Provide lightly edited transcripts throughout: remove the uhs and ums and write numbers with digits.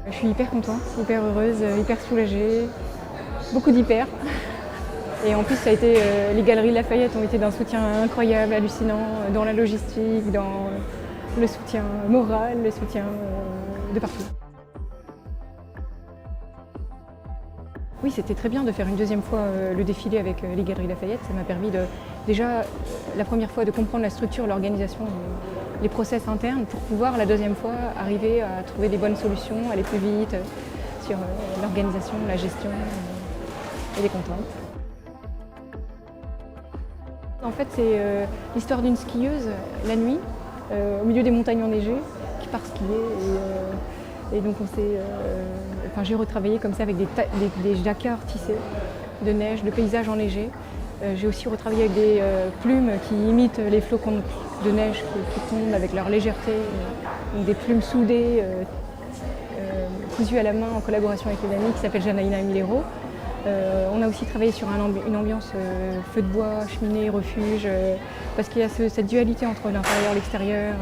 Je suis hyper contente, hyper heureuse, hyper soulagée, beaucoup d'hyper. Et en plus, les Galeries Lafayette ont été d'un soutien incroyable, hallucinant, dans la logistique, dans le soutien moral, le soutien de partout. Oui, c'était très bien de faire une deuxième fois le défilé avec les Galeries Lafayette. Ça m'a permis déjà, la première fois, de comprendre la structure, l'organisation, les process internes pour pouvoir, la deuxième fois, arriver à trouver les bonnes solutions, aller plus vite sur l'organisation, la gestion et les contraintes. En fait, c'est l'histoire d'une skieuse, la nuit, au milieu des montagnes enneigées, qui part skier. Et donc j'ai retravaillé comme ça avec des jacquards tissés de neige, de paysages enneigés. J'ai aussi retravaillé avec des plumes qui imitent les flocons de neige qui tombent avec leur légèreté. Donc des plumes soudées, cousues à la main en collaboration avec une amie qui s'appelle Janaïna Milero. On a aussi travaillé sur une ambiance feu de bois, cheminée, refuge, parce qu'il y a cette dualité entre l'intérieur et l'extérieur.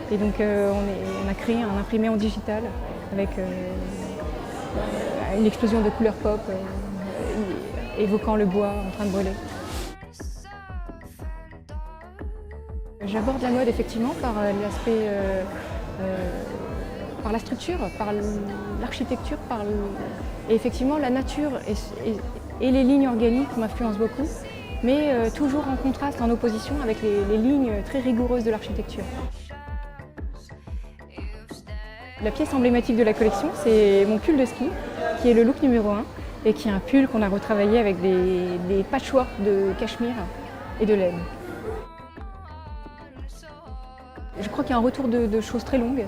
Et donc on a créé un imprimé en digital avec une explosion de couleurs pop évoquant le bois en train de brûler. J'aborde la mode effectivement par l'aspect, par la structure, par l'architecture, et effectivement la nature et les lignes organiques m'influencent beaucoup, mais toujours en contraste, en opposition avec les lignes très rigoureuses de l'architecture. La pièce emblématique de la collection, c'est mon pull de ski, qui est le look numéro 1, et qui est un pull qu'on a retravaillé avec des patchworks de cachemire et de laine. Je crois qu'il y a un retour de choses très longues.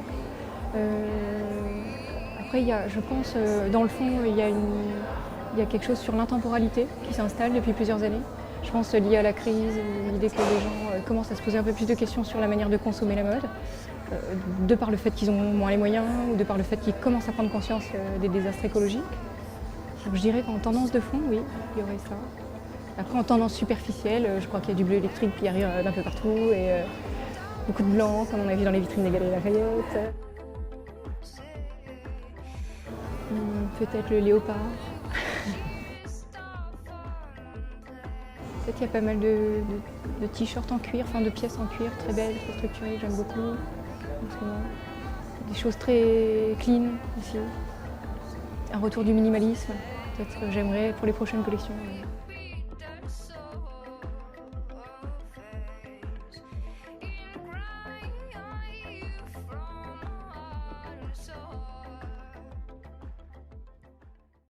Après, je pense, dans le fond, il y a quelque chose sur l'intemporalité qui s'installe depuis plusieurs années. Je pense lié à la crise, l'idée que les gens commencent à se poser un peu plus de questions sur la manière de consommer la mode, de par le fait qu'ils ont moins les moyens, ou de par le fait qu'ils commencent à prendre conscience des désastres écologiques. Donc, je dirais qu'en tendance de fond, oui, il y aurait ça. Après, en tendance superficielle, je crois qu'il y a du bleu électrique qui arrive d'un peu partout, et beaucoup de blanc, comme on a vu dans les vitrines des Galeries Lafayette. Peut-être le léopard. Peut-être qu'il y a pas mal de t-shirts en cuir, enfin de pièces en cuir très belles, très structurées, j'aime beaucoup. Des choses très clean aussi. Un retour du minimalisme, peut-être j'aimerais pour les prochaines collections.